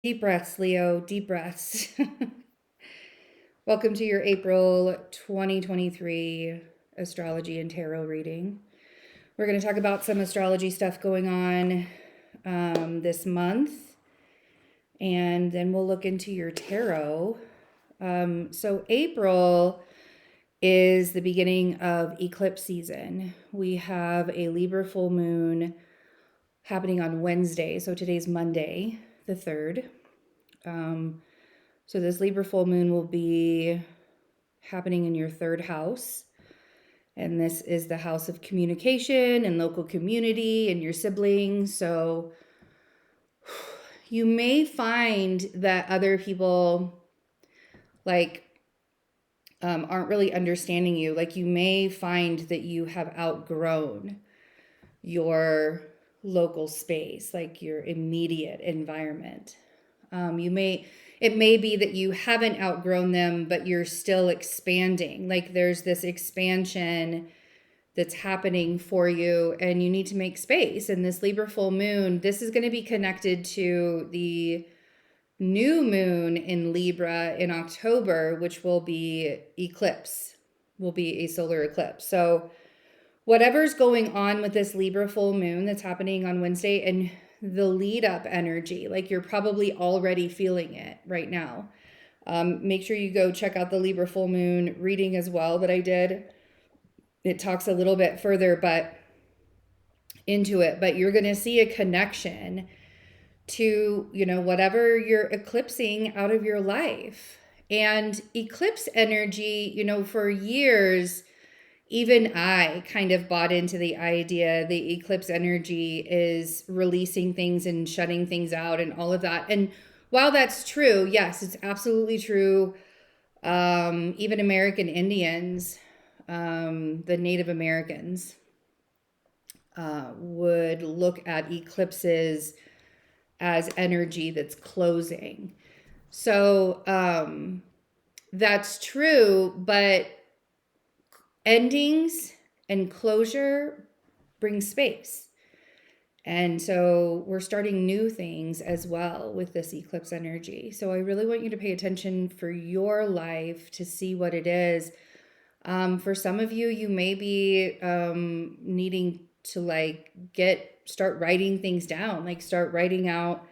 Deep breaths, Leo, deep breaths. Welcome to your April 2023 astrology and tarot reading. We're going to talk about some astrology stuff going on this month, and then we'll look into your tarot. So, April is the beginning of eclipse season. We have a Libra full moon happening on Wednesday. So, today's Monday, the 3rd. So this Libra full moon will be happening in your 3rd house. And this is the house of communication and local community and your siblings. So you may find that other people aren't really understanding you. Like you may find that you have outgrown your local space, like your immediate environment. It may be that you haven't outgrown them, but you're still expanding. Like there's this expansion that's happening for you and you need to make space. And this Libra full moon, this is going to be connected to the new moon in Libra in October, which will be eclipse, will be a solar eclipse. So whatever's going on with this Libra full moon that's happening on Wednesday and the lead up energy, like you're probably already feeling it right now. Make sure you go check out the Libra full moon reading as well that I did. It talks a little bit further into it, but you're going to see a connection to, whatever you're eclipsing out of your life. And eclipse energy, for years, even I kind of bought into the idea the eclipse energy is releasing things and shutting things out and all of that. And while that's true, yes, it's absolutely true. Even American Indians, the Native Americans, would look at eclipses as energy that's closing. So that's true, but endings and closure bring space. And so we're starting new things as well with this eclipse energy. So I really want you to pay attention for your life to see what it is. For some of you, you may be needing to start writing things down, like start writing out,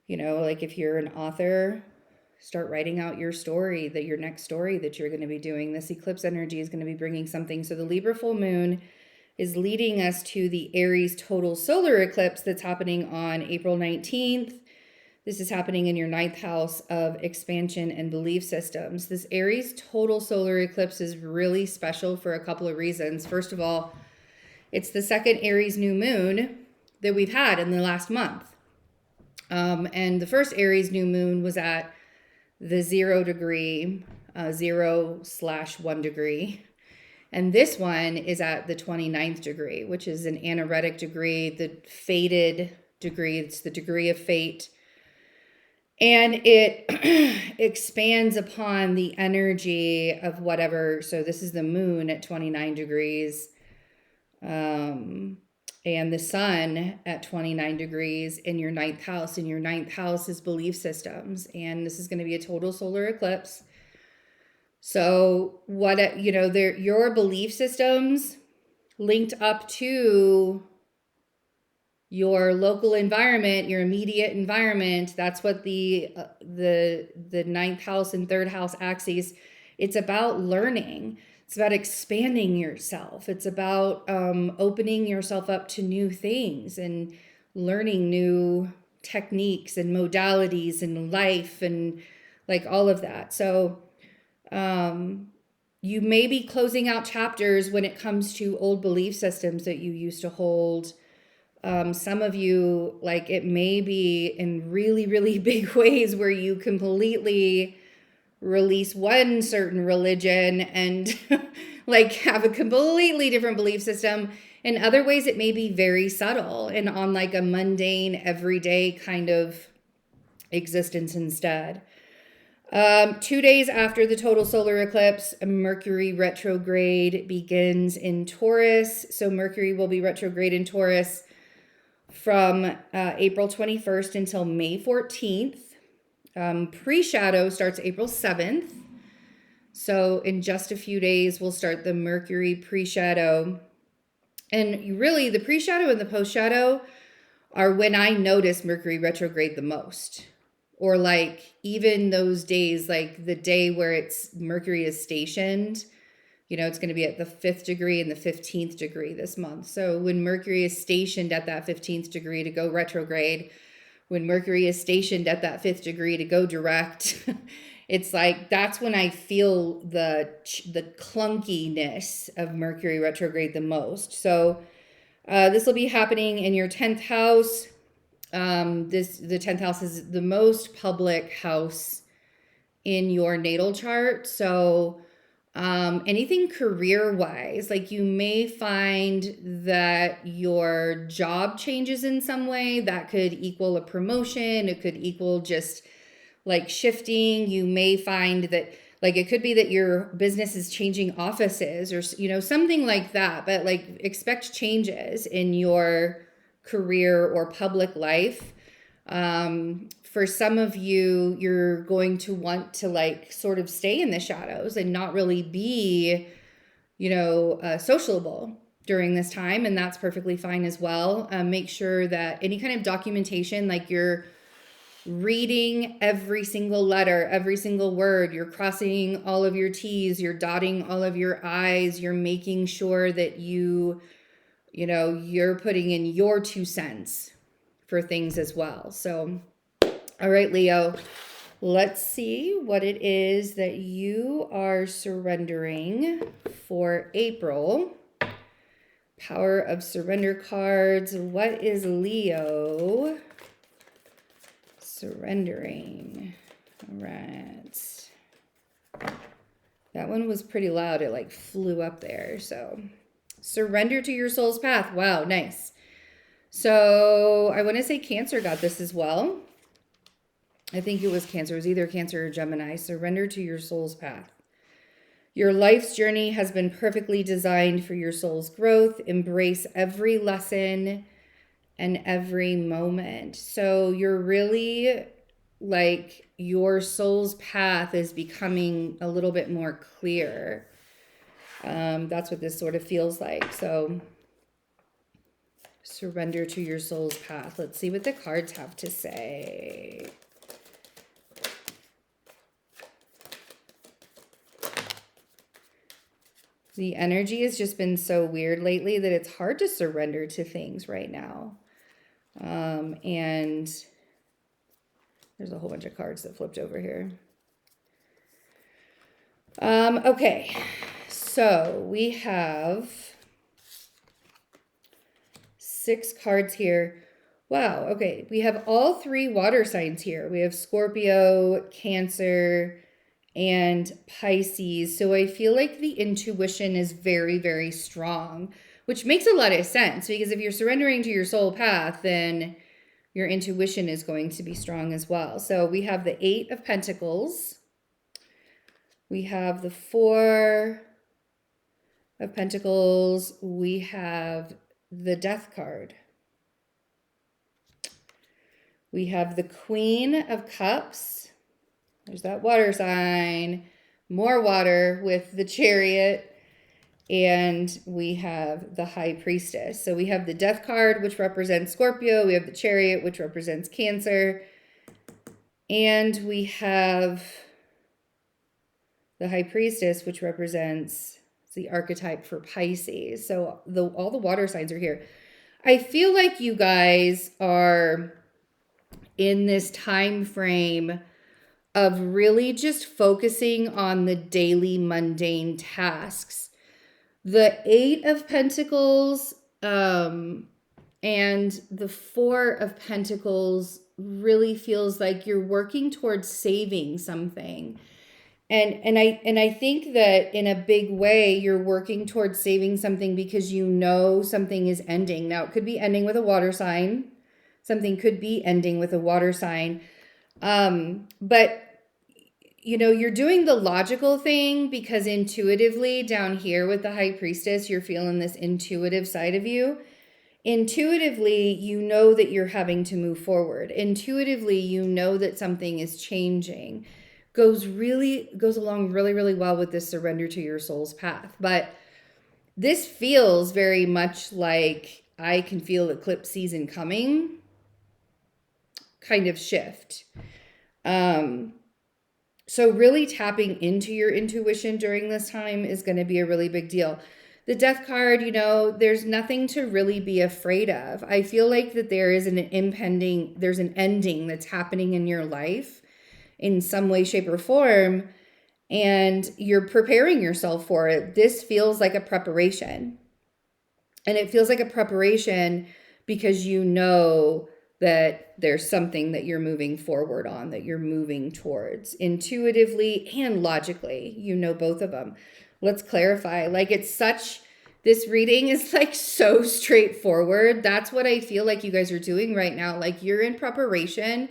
like if you're an author, start writing out your story, your next story that you're going to be doing. This eclipse energy is going to be bringing something. So the Libra full moon is leading us to the Aries total solar eclipse that's happening on April 19th. This is happening in your 9th house of expansion and belief systems. This Aries total solar eclipse is really special for a couple of reasons. First of all, it's the second Aries new moon that we've had in the last month. And the first Aries new moon was at the 0 degree, 0/1 degree. And this one is at the 29th degree, which is an anaretic degree, the fated degree. It's the degree of fate. And it expands upon the energy of whatever. So this is the moon at 29 degrees. And the sun at 29 degrees in your 9th house. And your 9th house is belief systems. And this is going to be a total solar eclipse. So your belief systems linked up to your local environment, your immediate environment. That's what the 9th house and 3rd house axes. It's about learning. It's about expanding yourself. It's about opening yourself up to new things and learning new techniques and modalities and life and like all of that. So you may be closing out chapters when it comes to old belief systems that you used to hold. Some of you, it may be in really, really big ways where you completely release one certain religion and have a completely different belief system. In other ways, it may be very subtle and on a mundane, everyday kind of existence instead. 2 days after the total solar eclipse, Mercury retrograde begins in Taurus. So Mercury will be retrograde in Taurus from April 21st until May 14th. Pre-shadow starts April 7th. So in just a few days, we'll start the Mercury pre-shadow. And really, the pre-shadow and the post-shadow are when I notice Mercury retrograde the most. Or like even those days, like the day where it's Mercury is stationed, it's going to be at the 5th degree and the 15th degree this month. So when Mercury is stationed at that 15th degree to go retrograde, when Mercury is stationed at that 5th degree to go direct, it's like that's when I feel the clunkiness of Mercury retrograde the most. So this will be happening in your 10th house. The 10th house is the most public house in your natal chart. So anything career wise, like you may find that your job changes in some way. That could equal a promotion. It could equal just like shifting. You may find that like it could be that your business is changing offices or something like that, but like expect changes in your career or public life. For some of you, you're going to want to like sort of stay in the shadows and not really be, sociable during this time. And that's perfectly fine as well. Make sure that any kind of documentation, like you're reading every single letter, every single word, you're crossing all of your T's, you're dotting all of your I's, you're making sure that you're putting in your 2 cents for things as well. So, all right, Leo, let's see what it is that you are surrendering for April. Power of Surrender cards. What is Leo surrendering? All right. That one was pretty loud. It like flew up there. So surrender to your soul's path. Wow, nice. So I want to say Cancer got this as well. I think it was Cancer. It was either Cancer or Gemini. Surrender to your soul's path. Your life's journey has been perfectly designed for your soul's growth. Embrace every lesson and every moment. So you're really like your soul's path is becoming a little bit more clear. That's what this sort of feels like. So surrender to your soul's path. Let's see what the cards have to say. The energy has just been so weird lately that it's hard to surrender to things right now. And there's a whole bunch of cards that flipped over here. Okay, so we have 6 cards here. Wow, okay, we have all 3 water signs here. We have Scorpio, Cancer, and Pisces. So I feel like the intuition is very, very strong, which makes a lot of sense because if you're surrendering to your soul path, then your intuition is going to be strong as well. So we have the 8 of Pentacles. We have the 4 of Pentacles. We have the Death card. We have the Queen of Cups. There's that water sign, more water with the Chariot, and we have the High Priestess. So we have the Death card, which represents Scorpio. We have the Chariot, which represents Cancer. And we have the High Priestess, which represents the archetype for Pisces. So all the water signs are here. I feel like you guys are in this time frame of really just focusing on the daily mundane tasks. The 8 of Pentacles and the 4 of Pentacles really feels like you're working towards saving something. And I think that in a big way, you're working towards saving something because you know something is ending. Now, it could be ending with a water sign. Something could be ending with a water sign. But you're doing the logical thing because intuitively down here with the High Priestess, you're feeling this intuitive side of you. intuitively, you know that you're having to move forward. Intuitively, you know that something is changing. Goes along really, really well with this surrender to your soul's path. But this feels very much like I can feel eclipse season coming kind of shift. So really tapping into your intuition during this time is going to be a really big deal. The death card, there's nothing to really be afraid of. I feel like that there is there's an ending that's happening in your life in some way, shape, or form, and you're preparing yourself for it. This feels like a preparation. And it feels like a preparation because you know that there's something that you're moving forward on, that you're moving towards intuitively and logically. Both of them. Let's clarify. This reading is like so straightforward. That's what I feel like you guys are doing right now. Like you're in preparation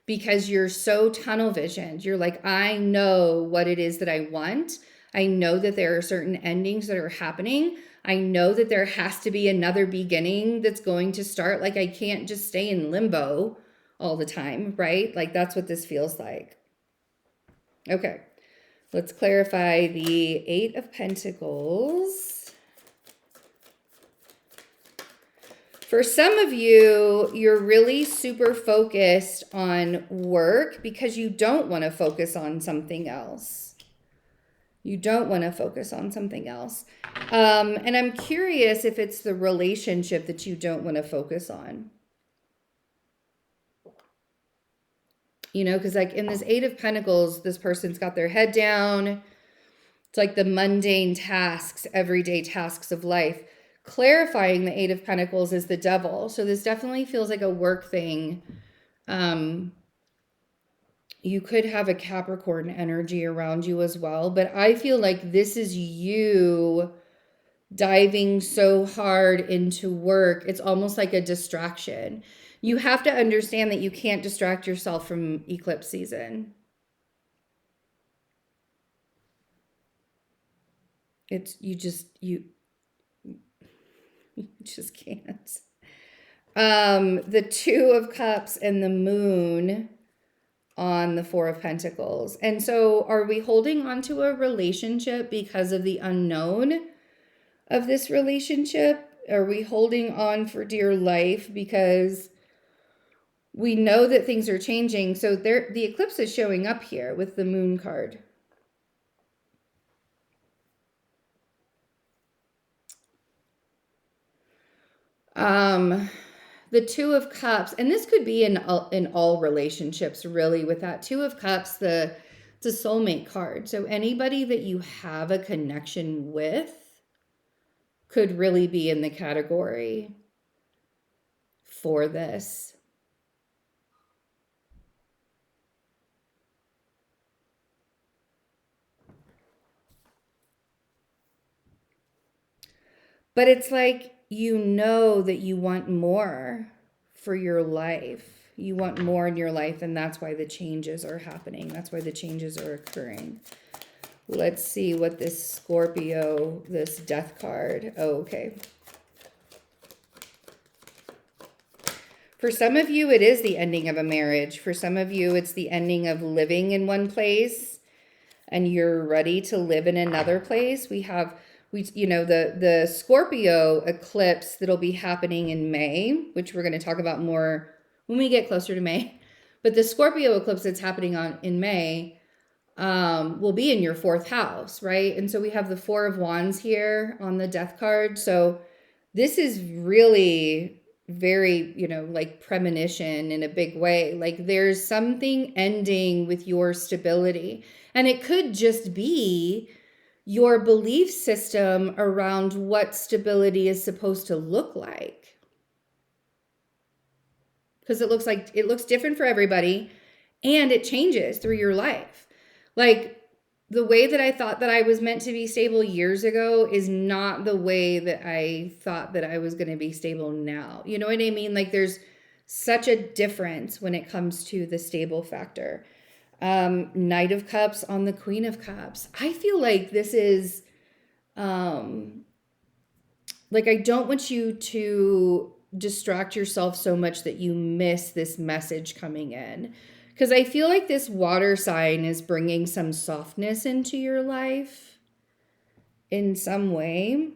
because you're so tunnel visioned. You're like, I know what it is that I want. I know that there are certain endings that are happening. I know that there has to be another beginning that's going to start. Like I can't just stay in limbo all the time, right? Like that's what this feels like. Okay, let's clarify the Eight of Pentacles. For some of you, you're really super focused on work because you don't want to focus on something else. You don't want to focus on something else. And I'm curious if it's the relationship that you don't want to focus on. Because like in this Eight of Pentacles, this person's got their head down. It's like the mundane tasks, everyday tasks of life. Clarifying the Eight of Pentacles is the Devil. So this definitely feels like a work thing. You could have a Capricorn energy around you as well. But I feel like this is you diving so hard into work. It's almost like a distraction. You have to understand that you can't distract yourself from eclipse season. You just can't. The Two of Cups and the Moon on the Four of Pentacles. And so are we holding on to a relationship because of the unknown of this relationship? Are we holding on for dear life because we know that things are changing? So the eclipse is showing up here with the Moon card. The Two of Cups, and this could be in all relationships, really. With that Two of Cups, it's a soulmate card. So anybody that you have a connection with could really be in the category for this. But it's like, that you want more for your life. You want more in your life, and that's why the changes are happening. That's why the changes are occurring. Let's see what this Scorpio, this Death card. Oh, okay. For some of you, it is the ending of a marriage. For some of you, it's the ending of living in one place and you're ready to live in another place. The Scorpio eclipse that'll be happening in May, which we're going to talk about more when we get closer to May. But the Scorpio eclipse that's happening in May will be in your fourth house, right? And so we have the Four of Wands here on the Death card. So this is really very, like premonition in a big way. Like there's something ending with your stability. And it could just be your belief system around what stability is supposed to look like. Because it looks different for everybody and it changes through your life. Like the way that I thought that I was meant to be stable years ago is not the way that I thought that I was going to be stable now. You know what I mean? Like there's such a difference when it comes to the stable factor. Knight of Cups on the Queen of Cups. I feel like this is, like I don't want you to distract yourself so much that you miss this message coming in. Because I feel like this water sign is bringing some softness into your life in some way.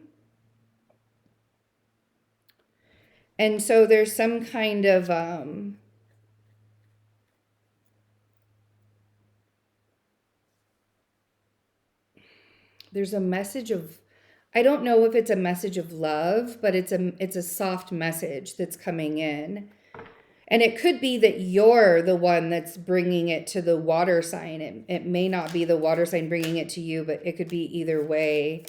And so there's some kind of there's a message of, I don't know if it's a message of love, but it's a soft message that's coming in. And it could be that you're the one that's bringing it to the water sign. It may not be the water sign bringing it to you, but it could be either way.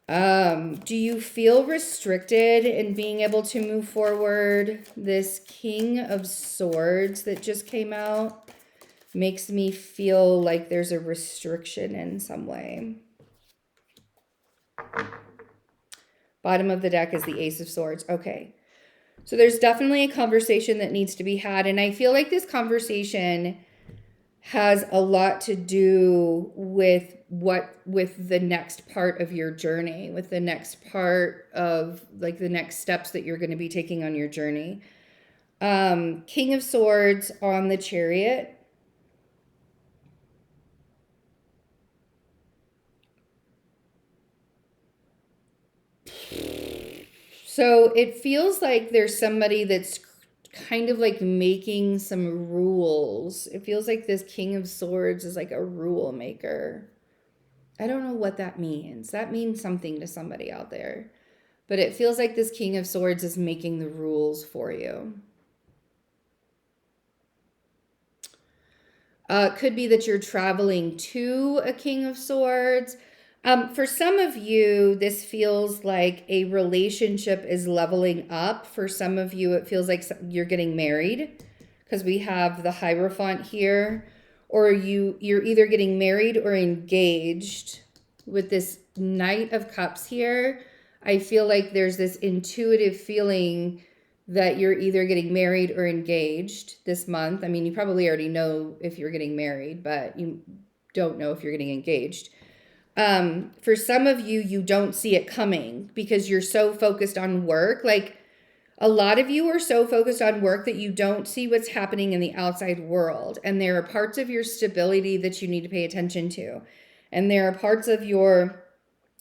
Do you feel restricted in being able to move forward? This King of Swords that just came out makes me feel like there's a restriction in some way. Bottom of the deck is the Ace of Swords. Okay. So there's definitely a conversation that needs to be had. And I feel like this conversation has a lot to do with the next part of your journey, with the next part of like the next steps that you're going to be taking on your journey. King of Swords on the Chariot. So it feels like there's somebody that's kind of like making some rules. It feels like this King of Swords is like a rule maker. I don't know what that means. That means something to somebody out there. But it feels like this King of Swords is making the rules for you. Could be that you're traveling to a King of Swords. For some of you, this feels like a relationship is leveling up. For some of you, it feels like you're getting married because we have the Hierophant here. Or you're either getting married or engaged. With this Knight of Cups here, I feel like there's this intuitive feeling that you're either getting married or engaged this month. I mean, you probably already know if you're getting married, but you don't know if you're getting engaged. For some of you, you don't see it coming because you're so focused on work. Like a lot of you are so focused on work that you don't see what's happening in the outside world. And there are parts of your stability that you need to pay attention to. And there are parts of your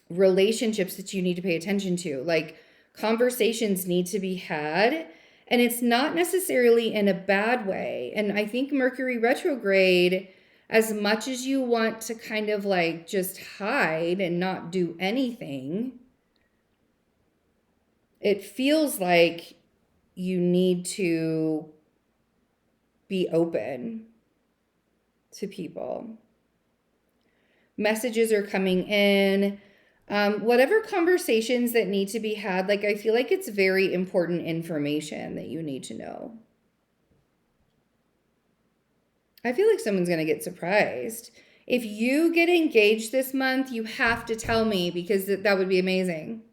relationships that you need to pay attention to. Like conversations need to be had. And it's not necessarily in a bad way. And I think Mercury retrograde, as much as you want to kind of like just hide and not do anything, it feels like you need to be open to people. Messages are coming in. Whatever conversations that need to be had, like I feel like it's very important information that you need to know. I feel like someone's going to get surprised. If you get engaged this month, you have to tell me because that would be amazing.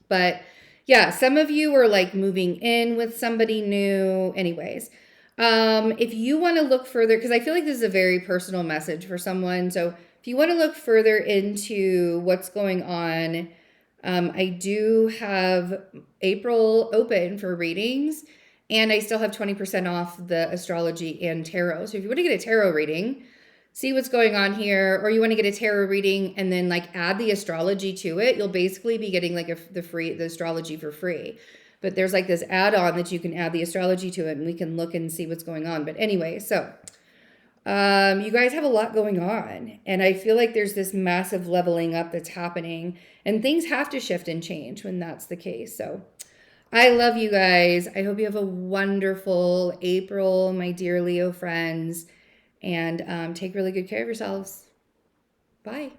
But yeah, some of you are like moving in with somebody new. Anyways, if you want to look further, because I feel like this is a very personal message for someone. So if you want to look further into what's going on, I do have April open for readings, and I still have 20% off the astrology and tarot. So if you want to get a tarot reading, see what's going on here, or you want to get a tarot reading and then like add the astrology to it, you'll basically be getting like the astrology for free. But there's like this add-on that you can add the astrology to it, and we can look and see what's going on. But anyway, so you guys have a lot going on, and I feel like there's this massive leveling up that's happening, and things have to shift and change when that's the case. So I love you guys. I hope you have a wonderful April, my dear Leo friends, and take really good care of yourselves. Bye.